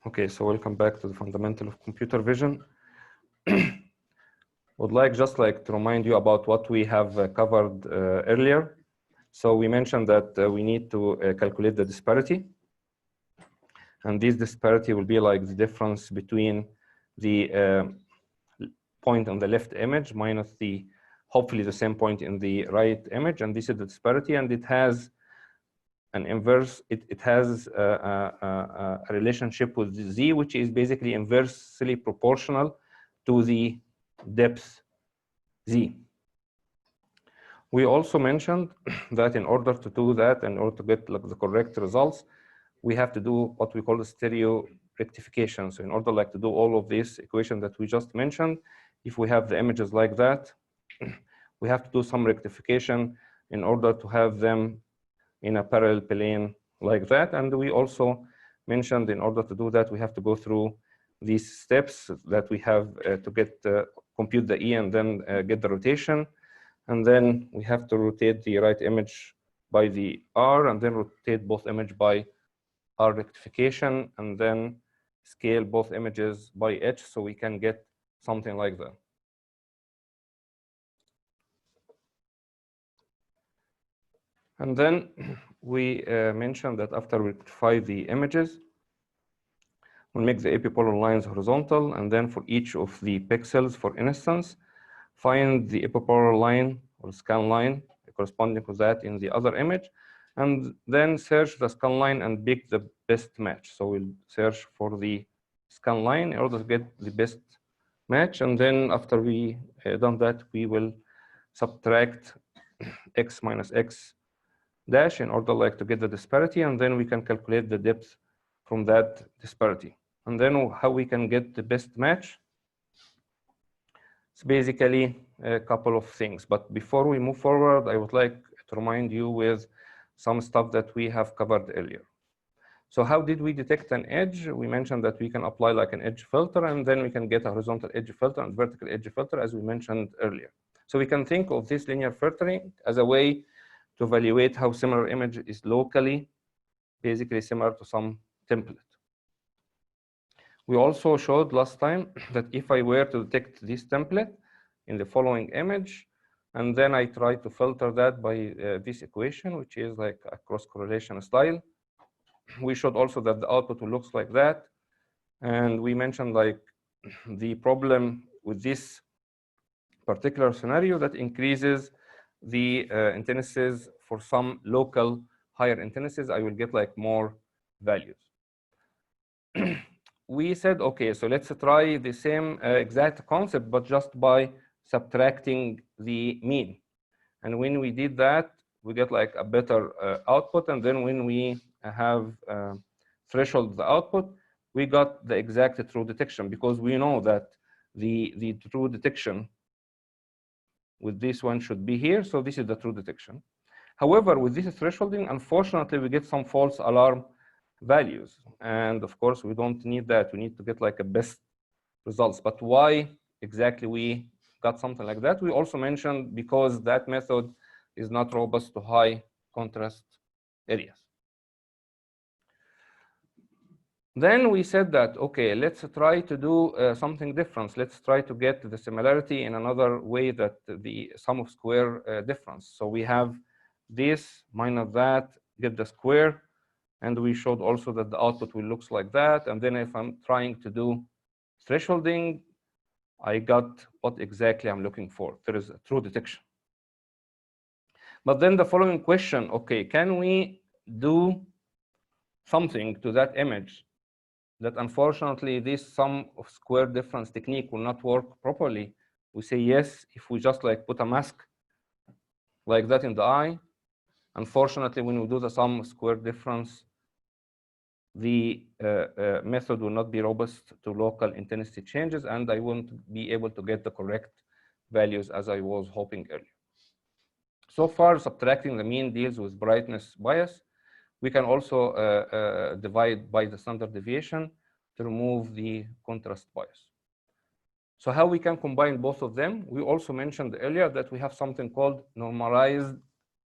Okay, so welcome back to the fundamental of computer vision. Would like just to remind you about what we have covered earlier. So we mentioned that we need to calculate the disparity, and this disparity will be like the difference between the point on the left image minus the hopefully the same point in the right image, and this is the disparity, and it has an inverse. It has a relationship with z, which is basically inversely proportional to the depth z. We also mentioned that in order to do that, in order to get the correct results, we have to do what we call the stereo rectification. So in order to do all of this equation that we just mentioned, if we have the images like that, we have to do some rectification in order to have them in a parallel plane like that. And we also mentioned in order to do that, we have to go through these steps that we have to get compute the E and then get the rotation. And then we have to rotate the right image by the R, and then rotate both image by R rectification, and then scale both images by H, so we can get something like that. And then we mentioned that after we rectify the images, we'll make the epipolar lines horizontal, and then for each of the pixels, for instance, find the epipolar line or scan line corresponding to that in the other image, and then search the scan line and pick the best match. So we'll search for the scan line in order to get the best match, and then after we done that, we will subtract x minus x dash in order to get the disparity, and then we can calculate the depth from that disparity. And then how we can get the best match? It's basically a couple of things. But before we move forward, I would like to remind you with some stuff that we have covered earlier. So how did we detect an edge? We mentioned that we can apply an edge filter, and then we can get a horizontal edge filter and vertical edge filter, as we mentioned earlier. So we can think of this linear filtering as a way to evaluate how similar image is locally, basically similar to some template. We also showed last time that if I were to detect this template in the following image, and then I try to filter that by this equation, which is like a cross-correlation style, we showed also that the output looks like that. And we mentioned the problem with this particular scenario that increases the intensities for some local higher intensities. I will get more values. We said, okay, so let's try the same exact concept, but just by subtracting the mean. And when we did that, we get a better output. And then when we have threshold the output, we got the exact true detection, because we know that the true detection with this one should be here. So this is the true detection. However, with this thresholding, unfortunately, we get some false alarm values. And of course, we don't need that. We need to get a best results. But why exactly we got something like that? We also mentioned because that method is not robust to high contrast areas. Then we said that, okay, let's try to do something different. Let's try to get the similarity in another way, that the sum of square difference. So we have this minus that, get the square. And we showed also that the output will look like that. And then if I'm trying to do thresholding, I got what exactly I'm looking for. There is a true detection. But then the following question, okay, can we do something to that image that unfortunately this sum of square difference technique will not work properly? We say yes, if we just put a mask like that in the eye. Unfortunately, when we do the sum of square difference, the method will not be robust to local intensity changes, and I won't be able to get the correct values as I was hoping earlier. So far, subtracting the mean deals with brightness bias. We can also divide by the standard deviation to remove the contrast bias. So how we can combine both of them? We also mentioned earlier that we have something called normalized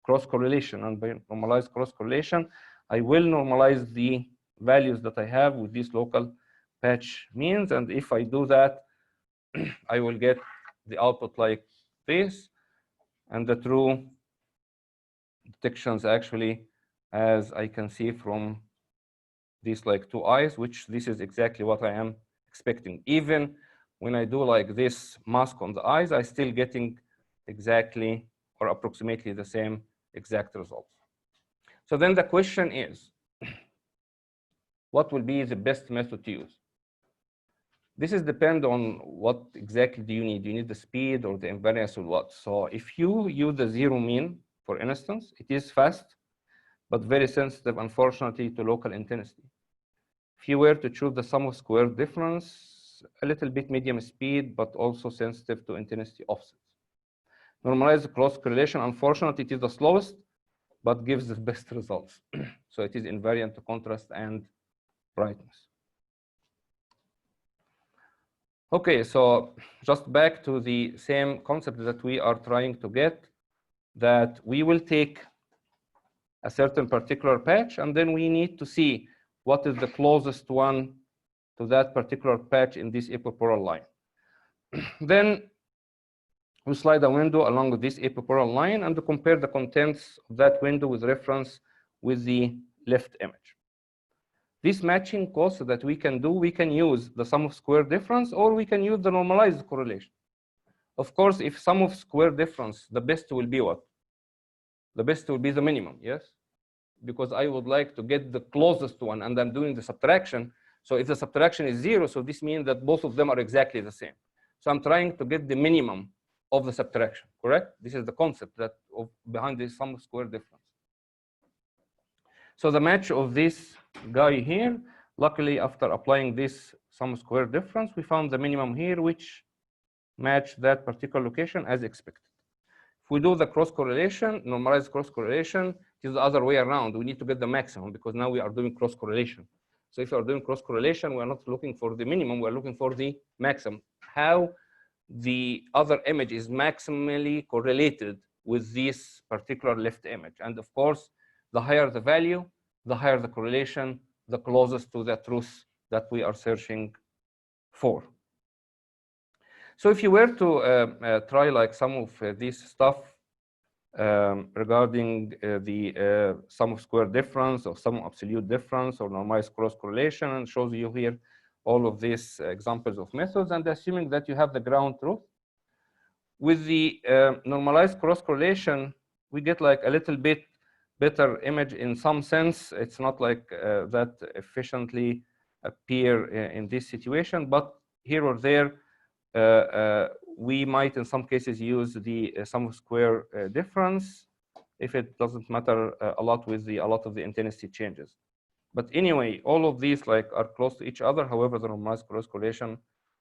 cross-correlation. And by normalized cross-correlation, I will normalize the values that I have with this local patch means. And if I do that, I will get the output like this. And the true detections actually, as I can see from these like two eyes, which this is exactly what I am expecting. Even when I do like this mask on the eyes, I still getting exactly or approximately the same exact results. So then the question is, what will be the best method to use? This is depend on what exactly do you need. Do you need the speed or the invariance or what? So if you use the zero mean, for instance, it is fast, but very sensitive, unfortunately, to local intensity. If you were to choose the sum of square difference, a little bit medium speed, but also sensitive to intensity offsets. Normalized cross correlation, unfortunately, it is the slowest, but gives the best results. So it is invariant to contrast and brightness. Okay, so just back to the same concept that we are trying to get, that we will take a certain particular patch, and then we need to see what is the closest one to that particular patch in this epipolar line. Then we slide a window along this epipolar line and compare the contents of that window with reference with the left image. This matching cost that we can do, we can use the sum of square difference, or we can use the normalized correlation. Of course, if sum of square difference, the best will be what? The best will be the minimum, yes? Because I would like to get the closest one, and I'm doing the subtraction. So if the subtraction is 0, so this means that both of them are exactly the same. So I'm trying to get the minimum of the subtraction, correct? This is the concept that behind this sum of square difference. So the match of this guy here, luckily after applying this sum square difference, we found the minimum here, which matched that particular location as expected. If we do the cross correlation, normalized cross correlation, it is the other way around. We need to get the maximum because now we are doing cross correlation. So if you are doing cross correlation, we are not looking for the minimum, we are looking for the maximum. How the other image is maximally correlated with this particular left image. And of course, the higher the value, the higher the correlation, the closest to the truth that we are searching for. So if you were to try like some of this stuff regarding the sum of square difference or sum of absolute difference or normalized cross correlation, and shows you here all of these examples of methods, and assuming that you have the ground truth. With the normalized cross correlation, we get like a little bit better image in some sense. It's not like that efficiently appear in this situation, but here or there, we might in some cases use the sum of square difference if it doesn't matter a lot with a lot of the intensity changes. But anyway, all of these like are close to each other. However, the normalized cross correlation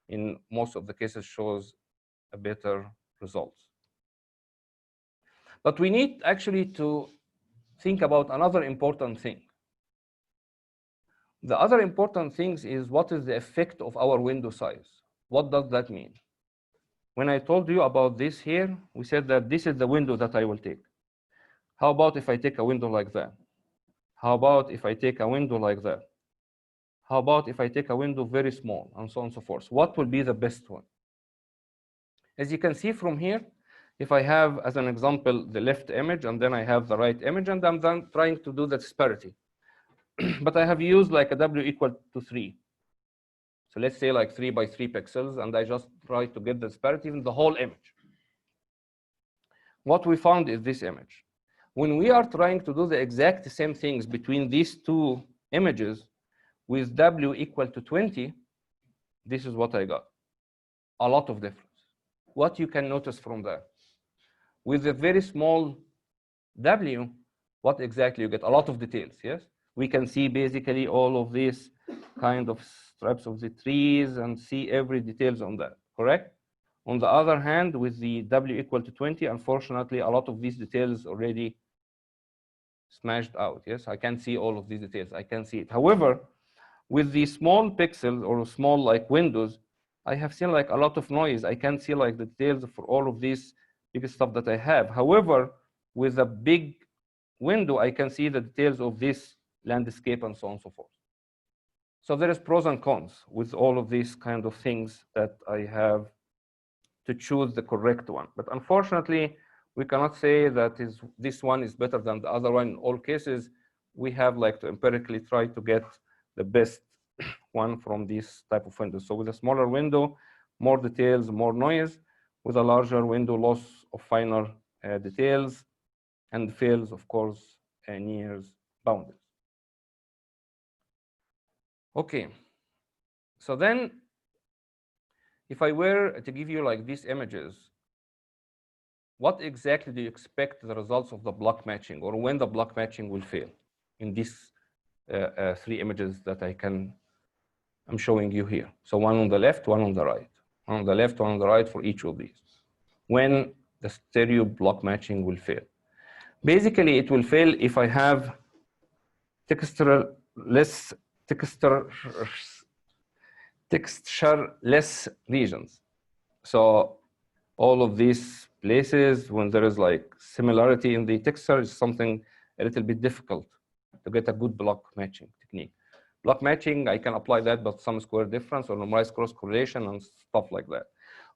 in most of the cases shows a better results. But we need actually to think about another important thing. The other important things is what is the effect of our window size? What does that mean? When I told you about this here, we said that this is the window that I will take. How about if I take a window like that? How about if I take a window like that? How about if I take a window very small, and so on and so forth? What will be the best one? As you can see from here, if I have, as an example, the left image, and then I have the right image, and I'm then trying to do the disparity. But I have used like a W equal to 3. So let's say like 3 by 3 pixels, and I just try to get the disparity in the whole image. What we found is this image. When we are trying to do the exact same things between these two images with W equal to 20, this is what I got. A lot of difference. What you can notice from that? With a very small W, what exactly you get? A lot of details, yes? We can see basically all of these kind of stripes of the trees and see every details on that, correct? On the other hand, with the W equal to 20, unfortunately, a lot of these details already smashed out, yes? I can't see all of these details, I can see it. However, with the small pixels or small like windows, I have seen like a lot of noise. I can't see like the details for all of this big stuff that I have. However, with a big window, I can see the details of this landscape and so on and so forth. So there is pros and cons with all of these kind of things that I have to choose the correct one. But unfortunately, we cannot say that this one is better than the other one in all cases. We have like to empirically try to get the best one from this type of window. So with a smaller window, more details, more noise. With a larger window, loss of finer details, and fails, of course, nears boundaries. Okay, so then if I were to give you like these images, what exactly do you expect the results of the block matching, or when the block matching will fail in these three images that I'm showing you here? So one on the left, one on the right, one on the left, one on the right for each of these. When the stereo block matching will fail. Basically, it will fail if I have textureless regions. So all of these places, when there is like similarity in the texture, is something a little bit difficult to get a good block matching technique. Block matching, I can apply that, but some square difference or normalized cross correlation and stuff like that.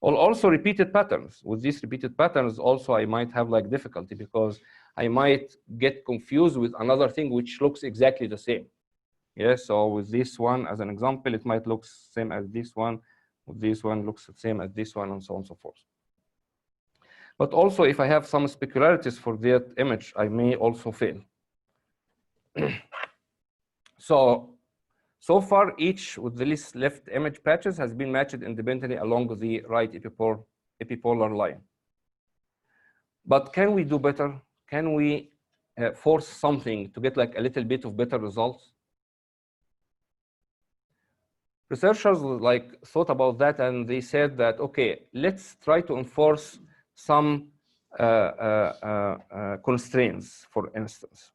Or also repeated patterns. With these repeated patterns, also I might have like difficulty because I might get confused with another thing which looks exactly the same. Yeah, so with this one, as an example, it might look same as this one. With this one looks the same as this one, and so on and so forth. But also, if I have some specularities for that image, I may also fail. So far, each with the least left image patches has been matched independently along the right epipolar line. But can we do better? Can we force something to get like a little bit of better results? Researchers like thought about that, and they said that, okay, let's try to enforce some constraints, for instance.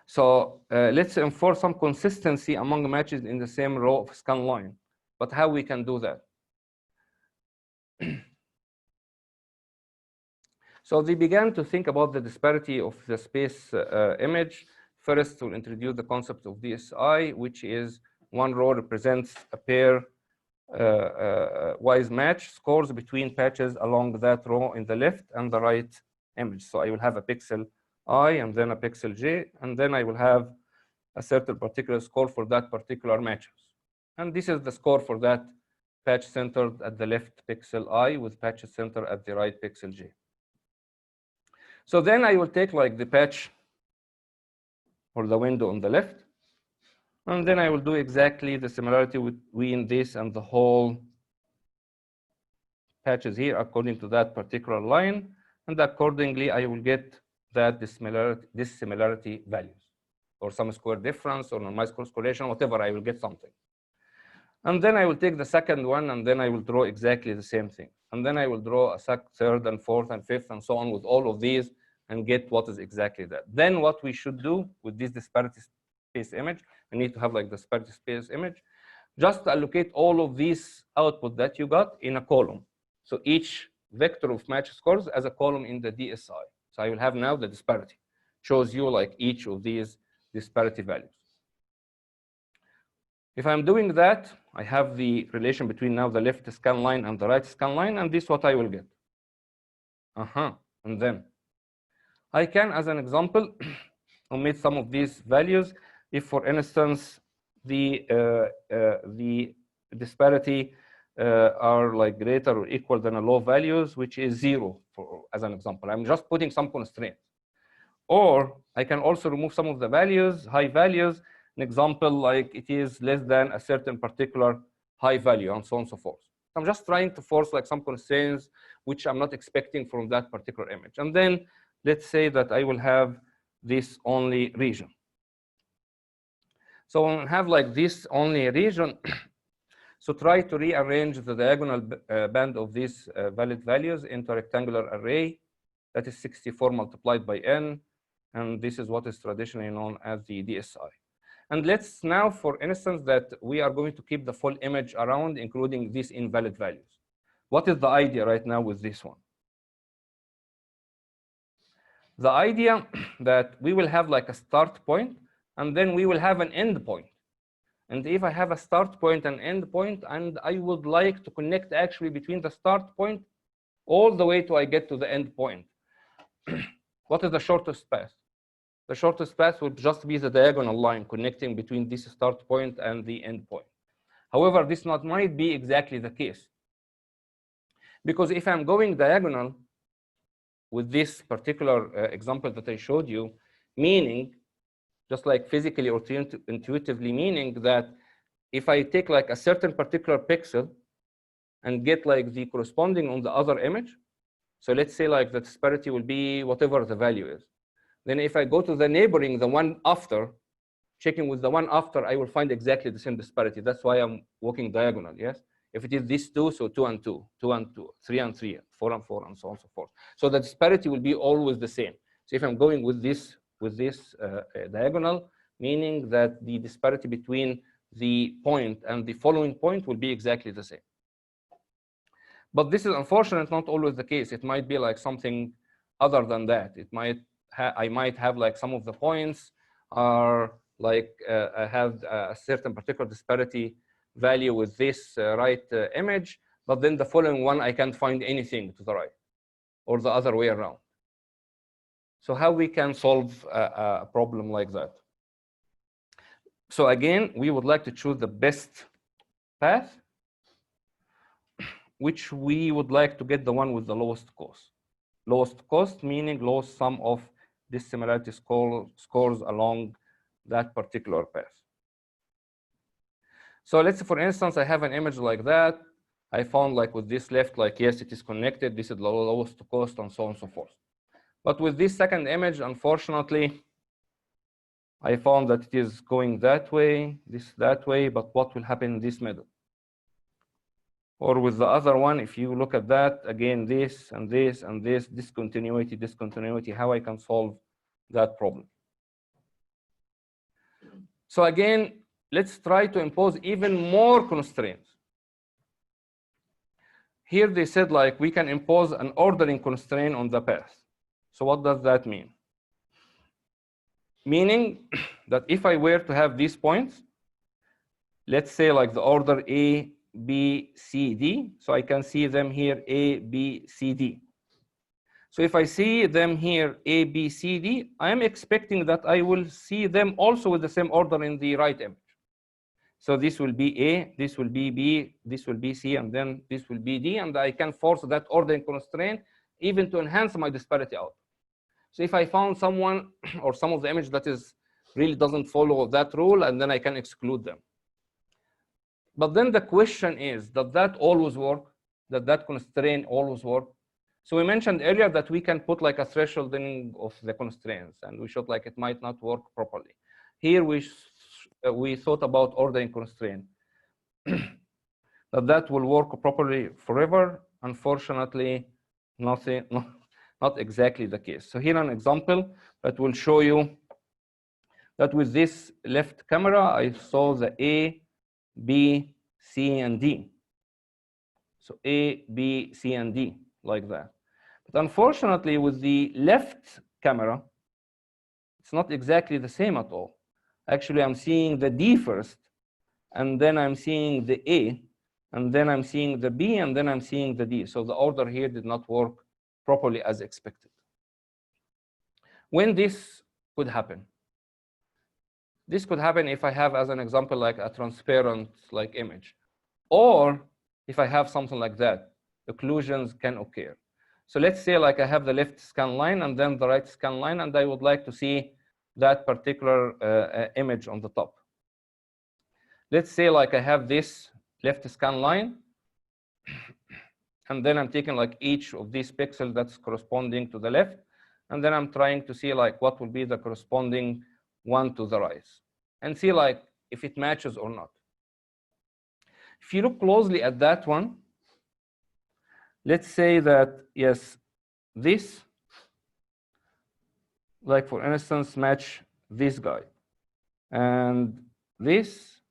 So let's enforce some consistency among matches in the same row of scan line. But how we can do that? So they began to think about the disparity of the space image. First, to introduce the concept of DSI, which is one row represents a pair wise match scores between patches along that row in the left and the right image. So I will have a pixel I and then a pixel j, and then I will have a certain particular score for that particular matches. And this is the score for that patch centered at the left pixel I with patches centered at the right pixel j. So then I will take like the patch or the window on the left, and then I will do exactly the similarity between this and the whole patches here according to that particular line, and accordingly I will get that dissimilarity values, or some square difference, or normalized cross correlation, whatever, I will get something. And then I will take the second one, and then I will draw exactly the same thing. And then I will draw a third and fourth and fifth and so on with all of these and get what is exactly that. Then what we should do with this disparity space image, I need to have like the disparity space image, just allocate all of these output that you got in a column. So each vector of match scores as a column in the DSI. So I will have now the disparity. Shows you like each of these disparity values. If I'm doing that, I have the relation between now the left scan line and the right scan line, and this is what I will get. And then I can, as an example, omit some of these values. If, for instance, the disparity are like greater or equal than a low values, which is 0, as an example. I'm just putting some constraints. Or I can also remove some of the values, high values. An example, like it is less than a certain particular high value, and so on and so forth. I'm just trying to force like some constraints which I'm not expecting from that particular image. And then let's say that I will have this only region. So when I have like this only region, so try to rearrange the diagonal band of these valid values into a rectangular array that is 64 multiplied by n. And this is what is traditionally known as the DSI. And let's now, for instance, that we are going to keep the full image around, including these invalid values. What is the idea right now with this one? The idea that we will have like a start point, and then we will have an end point. And if I have a start point and end point, and I would like to connect actually between the start point all the way till I get to the end point, what is the shortest path? The shortest path would just be the diagonal line connecting between this start point and the end point. However, this might be exactly the case. Because if I'm going diagonal with this particular example that I showed you, meaning, just like physically or intuitively, meaning that if I take like a certain particular pixel and get like the corresponding on the other image, so let's say like the disparity will be whatever the value is. Then if I go to the neighboring, the one after, checking with the one after, I will find exactly the same disparity. That's why I'm walking diagonal, yes? If it is these two, so 2 and 2, 2 and 2, 3 and 3, 4 and 4, and so on and so forth. So the disparity will be always the same. So if I'm going with this diagonal, meaning that the disparity between the point and the following point will be exactly the same. But this is unfortunately not always the case. It might be like something other than that. It might I might have like some of the points are like have a certain particular disparity value with this right image, but then the following one I can't find anything to the right, or the other way around. So how we can solve a problem like that? So again, we would like to choose the best path, which we would like to get the one with the lowest cost. Lowest cost meaning lowest sum of dissimilarity scores along that particular path. So let's say, for instance, I have an image like that. I found like with this left, like, yes, it is connected. This is the lowest cost, and so on and so forth. But with this second image, unfortunately, I found that it is going that way, this that way, but what will happen in this middle? Or with the other one, if you look at that, again, this and this and this, discontinuity, how I can solve that problem. So again, let's try to impose even more constraints. Here they said like we can impose an ordering constraint on the path. So what does that mean? Meaning that if I were to have these points, let's say like the order A, B, C, D, so I can see them here A, B, C, D. So if I see them here A, B, C, D, I am expecting that I will see them also with the same order in the right image. So this will be A, this will be B, this will be C, and then this will be D, and I can force that ordering constraint even to enhance my disparity out. So if I found someone or some of the image that is really doesn't follow that rule, and then I can exclude them. But then the question is, does that always work? Does that constraint always work? So we mentioned earlier that we can put like a thresholding of the constraints, and we showed like it might not work properly. Here we thought about ordering constraint. that will work properly forever. Unfortunately, not exactly the case. So here an example that will show you that with this left camera, I saw the A, B, C, and D. So A, B, C, and D, like that. But unfortunately, with the left camera, it's not exactly the same at all. Actually, I'm seeing the D first, and then I'm seeing the A, and then I'm seeing the B, and then I'm seeing the D. So the order here did not work properly as expected. When this could happen? This could happen if I have, as an example, like a transparent like image, or if I have something like that, occlusions can occur. So let's say like I have the left scan line and then the right scan line, and I would like to see that particular image on the top. Let's say like I have this left scan line, and then I'm taking like each of these pixels that's corresponding to the left, and then I'm trying to see like what will be the corresponding one to the right, and see like if it matches or not. If you look closely at that one, let's say that, yes, this, like for instance, match this guy, and this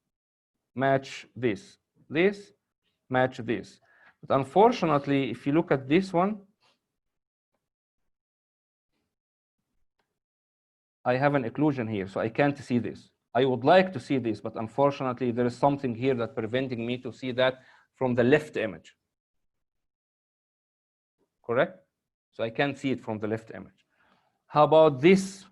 match this, this match this. But unfortunately, if you look at this one, I have an occlusion here, so I can't see this. I would like to see this, but unfortunately, there is something here that's preventing me to see that from the left image. Correct? So I can't see it from the left image. How about this?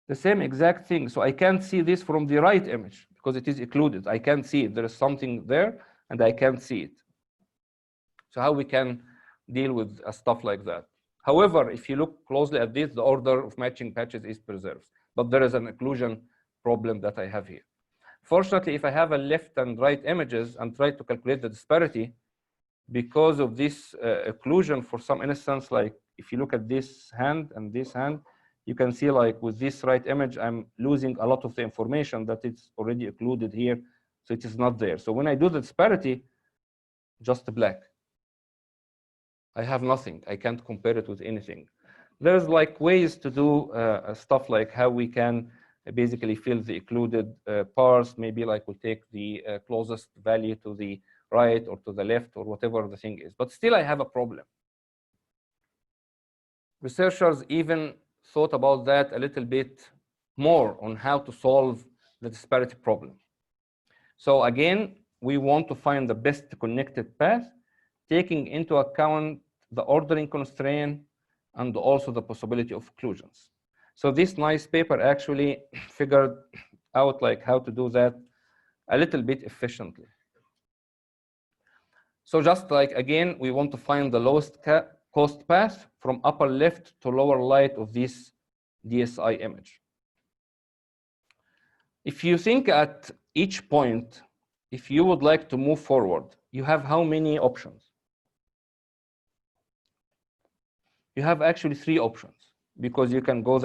The same exact thing. So I can't see this from the right image because it is occluded. I can't see it. There is something there, and I can't see it. So how we can deal with stuff like that? However, if you look closely at this, the order of matching patches is preserved. But there is an occlusion problem that I have here. Fortunately, if I have a left and right images and try to calculate the disparity, because of this occlusion, for some instance, like if you look at this hand and this hand, you can see like with this right image, I'm losing a lot of the information that it's already occluded here. So it is not there. So when I do the disparity, just black. I have nothing. I can't compare it with anything. There's like ways to do stuff like how we can basically fill the occluded parts. Maybe like we'll take the closest value to the right or to the left or whatever the thing is. But still, I have a problem. Researchers even thought about that a little bit more on how to solve the disparity problem. So again, we want to find the best connected path, taking into account the ordering constraint and also the possibility of occlusions. So this nice paper actually figured out like how to do that a little bit efficiently. So just like, again, we want to find the lowest cost path from upper left to lower right of this DSI image. If you think at each point, if you would like to move forward, you have how many options? You have actually 3 options, because you can go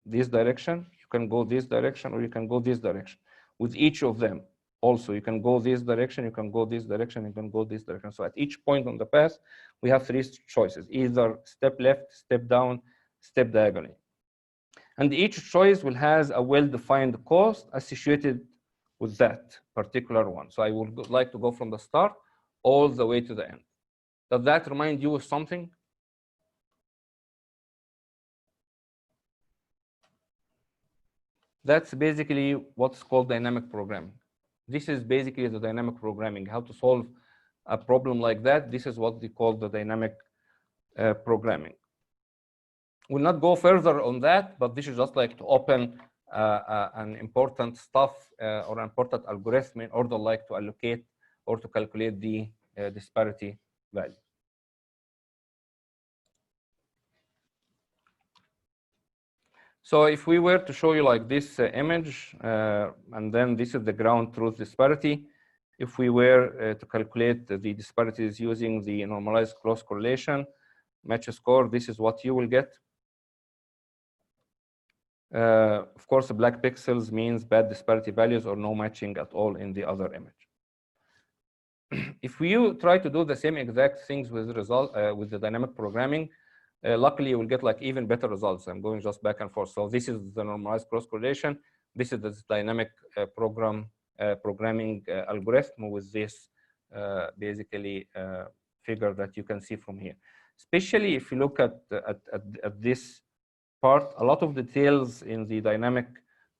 this direction, you can go this direction, or you can go this direction. With each of them, also, you can go this direction, you can go this direction, you can go this direction. So at each point on the path, we have 3 choices, either step left, step down, step diagonally. And each choice will have a well-defined cost associated with that particular one. So I would like to go from the start all the way to the end. Does that remind you of something? That's basically what's called dynamic programming. This is basically the dynamic programming, how to solve a problem like that. This is what they call the dynamic programming. We'll not go further on that, but this is just like to open an important stuff or an important algorithm in order like to allocate or to calculate the disparity value. So if we were to show you like this image, and then this is the ground truth disparity, if we were to calculate the disparities using the normalized cross correlation match score, this is what you will get. Of course, the black pixels means bad disparity values or no matching at all in the other image. If you try to do the same exact things with the dynamic programming, luckily you will get like even better results. I'm going just back and forth. So this is the normalized cross correlation. This is the dynamic programming algorithm with this basically figure that you can see from here. Especially if you look at this part, a lot of details in the dynamic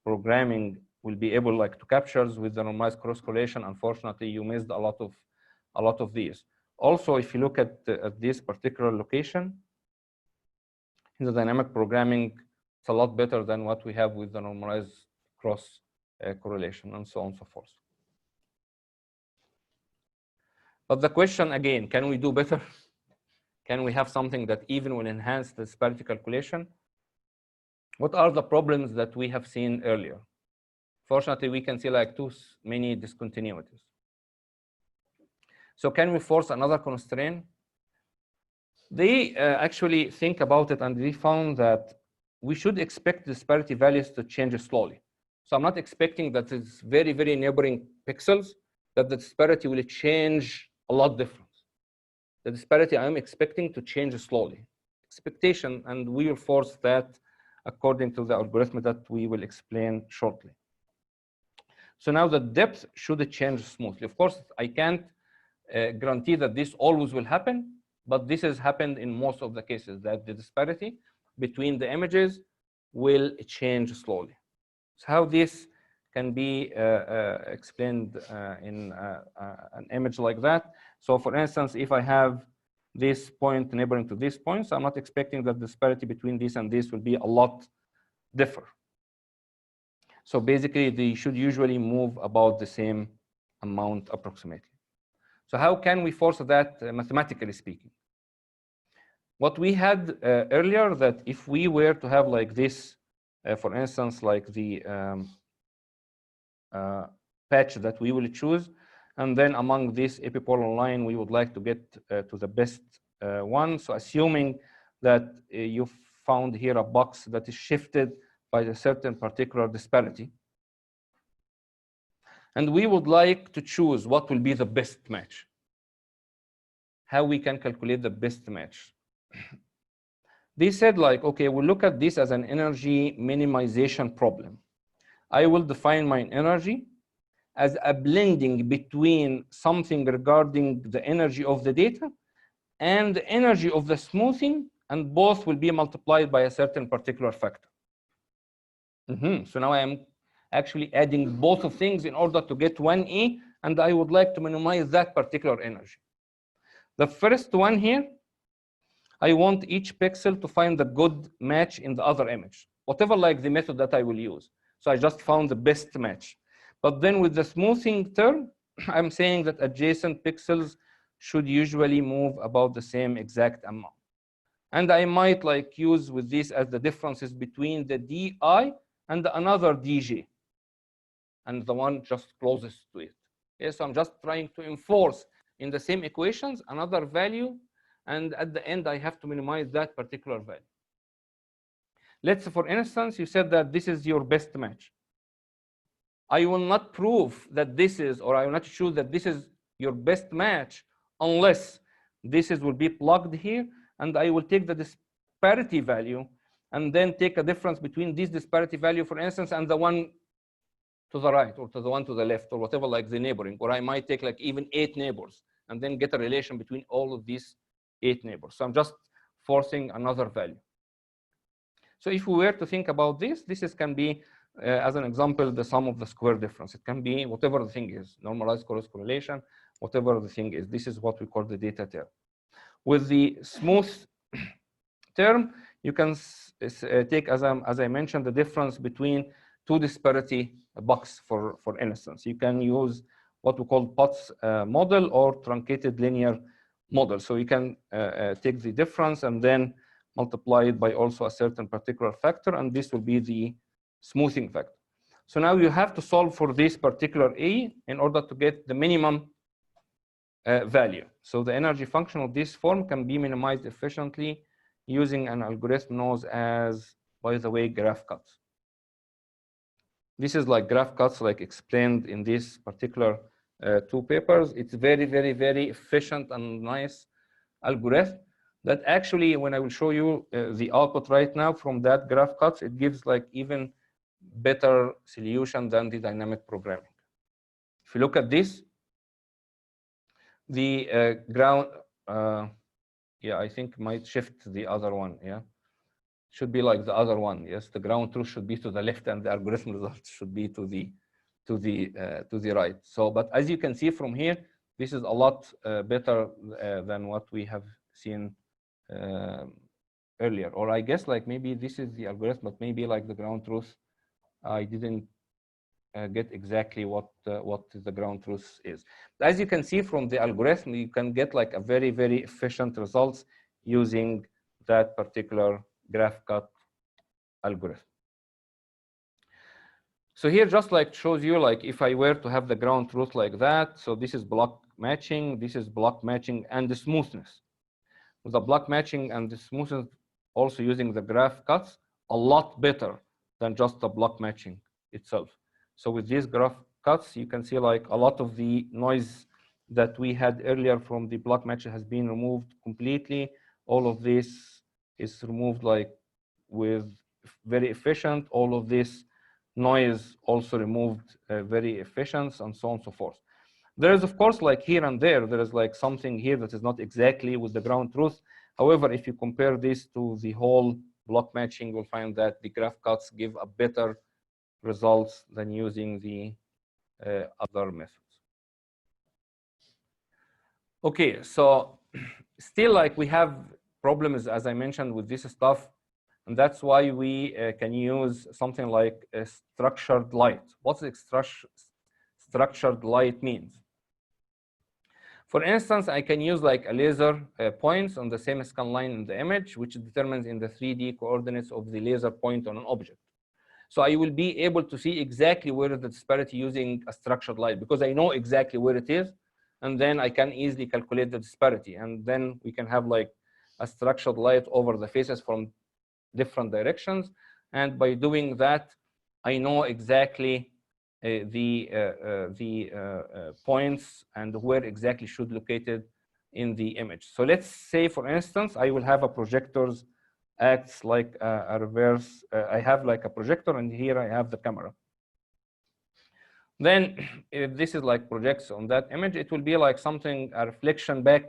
programming will be able like to capture with the normalized cross correlation. Unfortunately, you missed a lot of these. Also, if you look at this particular location in the dynamic programming, it's a lot better than what we have with the normalized cross correlation, and so on and so forth. But the question again, can we do better? Can we have something that even will enhance the disparity calculation? What are the problems that we have seen earlier? Fortunately, we can see like too many discontinuities. So can we force another constraint? They actually think about it, and they found that we should expect disparity values to change slowly. So I'm not expecting that it's very, very neighboring pixels, that the disparity will change a lot different. The disparity I'm expecting to change slowly. Expectation, and we will force that according to the algorithm that we will explain shortly. So now the depth should change smoothly. Of course, I can't guarantee that this always will happen, but this has happened in most of the cases, that the disparity between the images will change slowly. So how this can be explained in an image like that. So for instance, if I have this point neighboring to this point, so I'm not expecting that the disparity between this and this will be a lot differ. So basically, they should usually move about the same amount approximately. So how can we force that mathematically speaking? What we had earlier, that if we were to have like this, for instance, like the patch that we will choose, and then among this epipolar line, we would like to get to the best one. So assuming that you found here a box that is shifted by a certain particular disparity, and we would like to choose what will be the best match. How we can calculate the best match? They said like, okay, we'll look at this as an energy minimization problem. I will define my energy as a blending between something regarding the energy of the data and the energy of the smoothing, and both will be multiplied by a certain particular factor. So now I am actually adding both of things in order to get 1E, and I would like to minimize that particular energy. The first one here, I want each pixel to find the good match in the other image, whatever like the method that I will use. So I just found the best match. But then with the smoothing term, I'm saying that adjacent pixels should usually move about the same exact amount. And I might like use with this as the differences between the DI and another DJ, and the one just closest to it. Yes, so I'm just trying to enforce in the same equations another value, and at the end I have to minimize that particular value. Let's say, for instance, you said that this is your best match. I will not prove that this is, or I will not choose that this is your best match unless this will be plugged here, and I will take the disparity value and then take a difference between this disparity value, for instance, and the one to the right or to the one to the left or whatever, like the neighboring, or I might take like even 8 neighbors and then get a relation between all of these 8 neighbors. So I'm just forcing another value. So if we were to think about this, can be, as an example, the sum of the square difference. It can be whatever the thing is, normalized cross correlation, whatever the thing is. This is what we call the data term. With the smooth term, you can take, as I mentioned, the difference between two disparity box, for instance. You can use what we call Potts model or truncated linear model. So you can take the difference and then multiply it by also a certain particular factor, and this will be the smoothing factor. So now you have to solve for this particular A in order to get the minimum value. So the energy function of this form can be minimized efficiently using an algorithm known as, by the way, graph cuts. This is like graph cuts, like explained in this particular 2 papers. It's very, very, very efficient and nice algorithm that actually, when I will show you the output right now from that graph cuts, it gives like even better solution than the dynamic programming. If you look at this, the ground, yeah, I think might shift the other one, yeah. Should be like the other one, yes. The ground truth should be to the left, and the algorithm results should be to the right. So, but as you can see from here, this is a lot better than what we have seen earlier. Or I guess like maybe this is the algorithm, but maybe like the ground truth, I didn't get exactly what the ground truth is. As you can see from the algorithm, you can get like a very, very efficient results using that particular graph cut algorithm. So here just like shows you like if I were to have the ground truth like that, so this is block matching, this is block matching and the smoothness. With the block matching and the smoothness also using the graph cuts, a lot better than just the block matching itself. So with these graph cuts, you can see like a lot of the noise that we had earlier from the block match has been removed completely. All of this is removed like with very efficient. All of this noise also removed very efficient, and so on and so forth. There is, of course, like here and there is like something here that is not exactly with the ground truth. However, if you compare this to the whole block matching, we'll find that the graph cuts give a better results than using the other methods. Okay, so still like we have problems, as I mentioned, with this stuff. And that's why we can use something like a structured light. What structured light means? For instance, I can use like a laser points on the same scan line in the image, which determines in the 3D coordinates of the laser point on an object. So I will be able to see exactly where the disparity using a structured light, because I know exactly where it is, and then I can easily calculate the disparity. And then we can have like a structured light over the faces from different directions. And by doing that, I know exactly the points and where exactly should located in the image. So let's say, for instance, I will have a projectors acts like a reverse. I have like a projector, and here I have the camera. Then if this is like projects on that image, it will be like something, a reflection back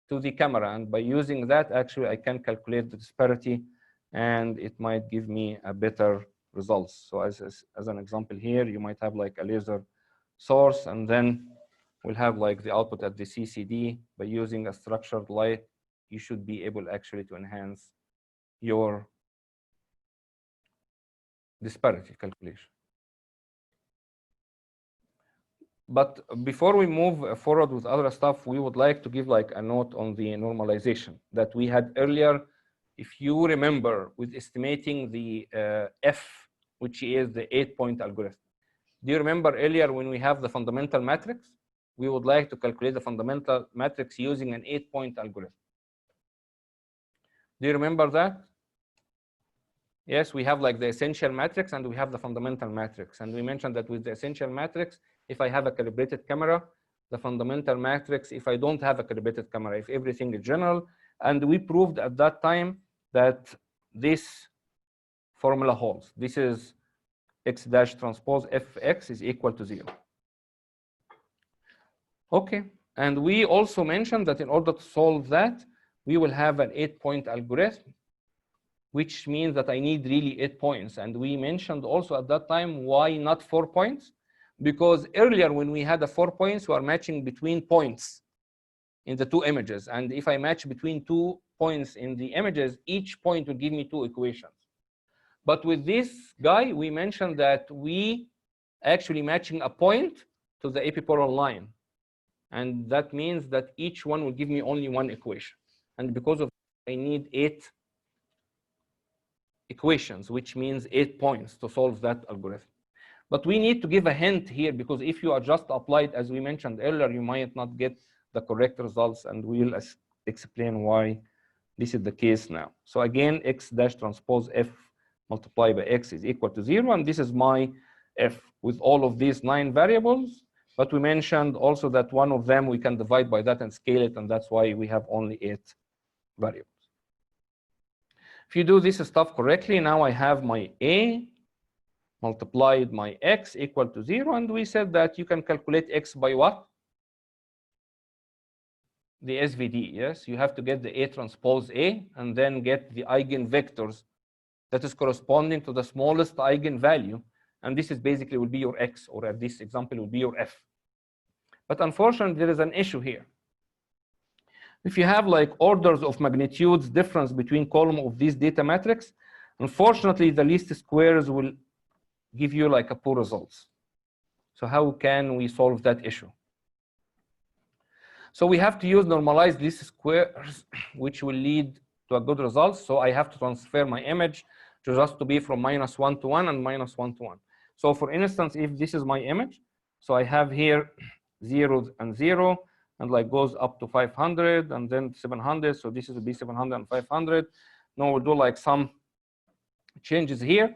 to the camera. And by using that, actually, I can calculate the disparity, and it might give me a better results. So as an example here, you might have like a laser source, and then we'll have like the output at the CCD. By using a structured light, you should be able actually to enhance your disparity calculation. But before we move forward with other stuff, we would like to give like a note on the normalization that we had earlier. If you remember, with estimating the F, which is the 8-point algorithm. Do you remember earlier when we have the fundamental matrix? We would like to calculate the fundamental matrix using an 8-point algorithm. Do you remember that? Yes, we have like the essential matrix and we have the fundamental matrix. And we mentioned that with the essential matrix, if I have a calibrated camera, the fundamental matrix, if I don't have a calibrated camera, if everything is general. And we proved at that time that this formula holds. This is x dash transpose fx is equal to 0. Okay, and we also mentioned that in order to solve that, we will have an 8-point algorithm, which means that I need really 8 points. And we mentioned also at that time, why not 4 points? Because earlier when we had the 4 points, we are matching between points in the 2 images. And if I match between 2 points in the images, each point will give me 2 equations. But with this guy, we mentioned that we actually matching a point to the epipolar line. And that means that each one will give me only 1 equation. And because of that, I need 8 equations, which means 8 points to solve that algorithm. But we need to give a hint here, because if you are just applied, as we mentioned earlier, you might not get the correct results, and we'll explain why this is the case now. So again, x dash transpose f multiplied by x is equal to 0, and this is my f with all of these 9 variables. But we mentioned also that one of them we can divide by that and scale it, and that's why we have only 8 variables. If you do this stuff correctly, now I have my a multiplied my x equal to 0, and we said that you can calculate x by what? The SVD, yes? You have to get the A transpose A, and then get the eigenvectors that is corresponding to the smallest eigenvalue. And this is basically will be your x, or at this example will be your f. But unfortunately, there is an issue here. If you have like orders of magnitudes difference between column of these data matrix, unfortunately, the least squares will give you like a poor results. So how can we solve that issue? So we have to use normalized least squares, which will lead to a good result. So I have to transfer my image to just to be from -1 to 1 and -1 to 1. So for instance, if this is my image, so I have here 0 and 0, and like goes up to 500 and then 700. So this will be 700 and 500. Now we'll do like some changes here.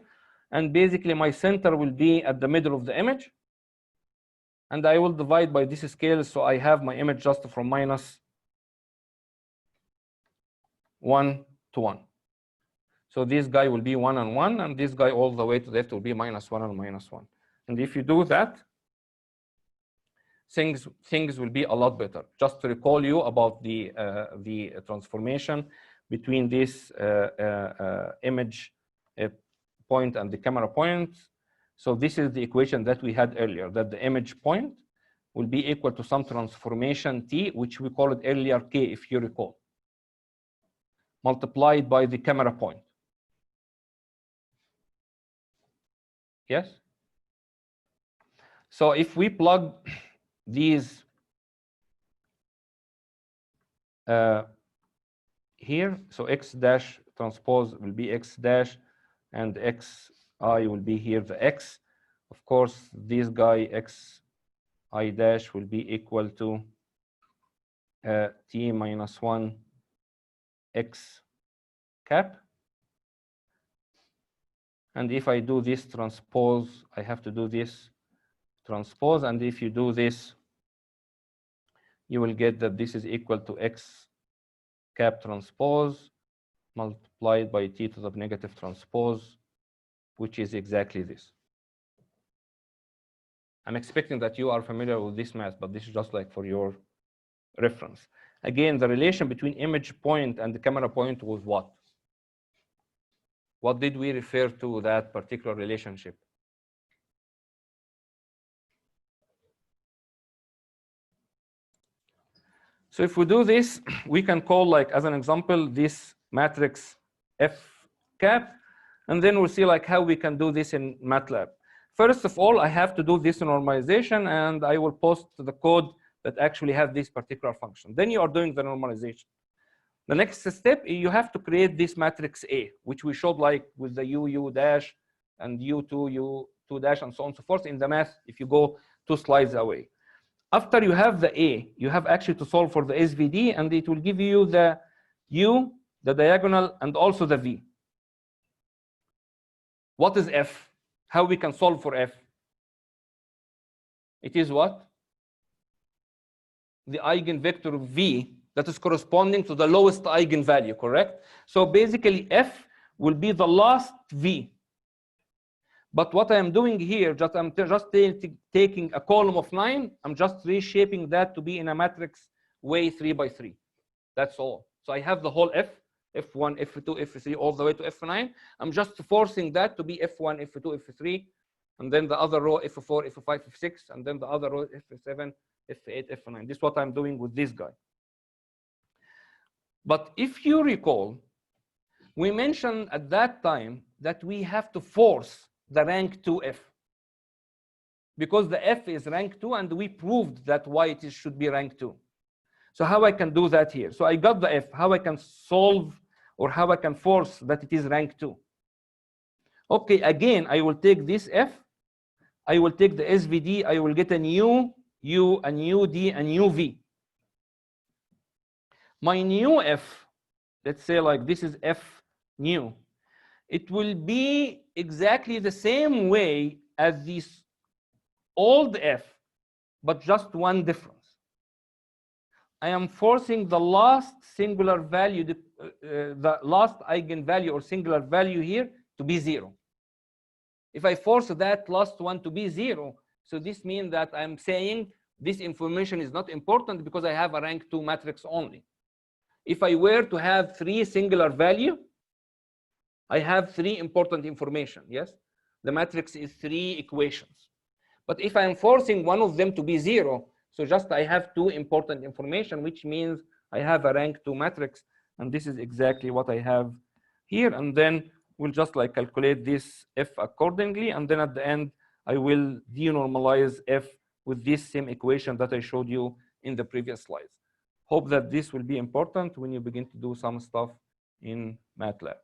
And basically my center will be at the middle of the image. And I will divide by this scale. So I have my image just from -1 to 1. So this guy will be 1 and 1, and this guy all the way to the left will be -1 and -1. And if you do that, things will be a lot better. Just to recall you about the transformation, between this image point and the camera point. So this is the equation that we had earlier, that the image point will be equal to some transformation t, which we called earlier k, if you recall, multiplied by the camera point. Yes? So if we plug these here, so x dash transpose will be x dash, and xi will be here the x. Of course, this guy xi dash will be equal to t minus 1 x cap. And if I do this transpose, I have to do this transpose. And if you do this, you will get that this is equal to x cap transpose multiplied by t to the negative transpose, which is exactly this. I'm expecting that you are familiar with this math, but this is just like for your reference. Again, the relation between image point and the camera point was what? What did we refer to that particular relationship? So if we do this, we can call, like, as an example, this matrix F cap, and then we'll see like how we can do this in MATLAB. First of all, I have to do this normalization, and I will post the code that actually has this particular function. Then you are doing the normalization. The next step, you have to create this matrix A, which we showed like with the U dash and U2 dash and so on and so forth in the math if you go 2 slides away. After you have the A, you have actually to solve for the SVD, and it will give you the U, the diagonal, and also the V. What is F? How we can solve for F? It is what? The eigenvector V that is corresponding to the lowest eigenvalue, correct? So basically F will be the last V. But what I am doing here, I'm just taking a column of 9, I'm just reshaping that to be in a matrix way 3 by 3. That's all. So I have the whole F, F1, F2, F3, all the way to F9. I'm just forcing that to be F1, F2, F3, and then the other row F4, F5, F6, and then the other row F7, F8, F9. This is what I'm doing with this guy. But if you recall, we mentioned at that time that we have to force the rank 2F, because the F is rank 2, and we proved that why it should be rank 2. So how I can do that here? So I got the F, how I can solve or how I can force that it is rank 2. Okay, again, I will take this F, I will take the SVD, I will get a new U, a new D, a new V. My new F, let's say like this is F new, it will be exactly the same way as this old F, but just one difference. I am forcing the last singular value, the last eigenvalue or singular value here to be 0. If I force that last one to be 0, so this means that I'm saying this information is not important because I have a rank 2 matrix only. If I were to have 3 singular value, I have 3 important information, yes? The matrix is 3 equations. But if I'm forcing one of them to be 0, so just I have 2 important information, which means I have a rank 2 matrix, and this is exactly what I have here. And then we'll just like calculate this F accordingly, and then at the end, I will denormalize F with this same equation that I showed you in the previous slides. Hope that this will be important when you begin to do some stuff in MATLAB.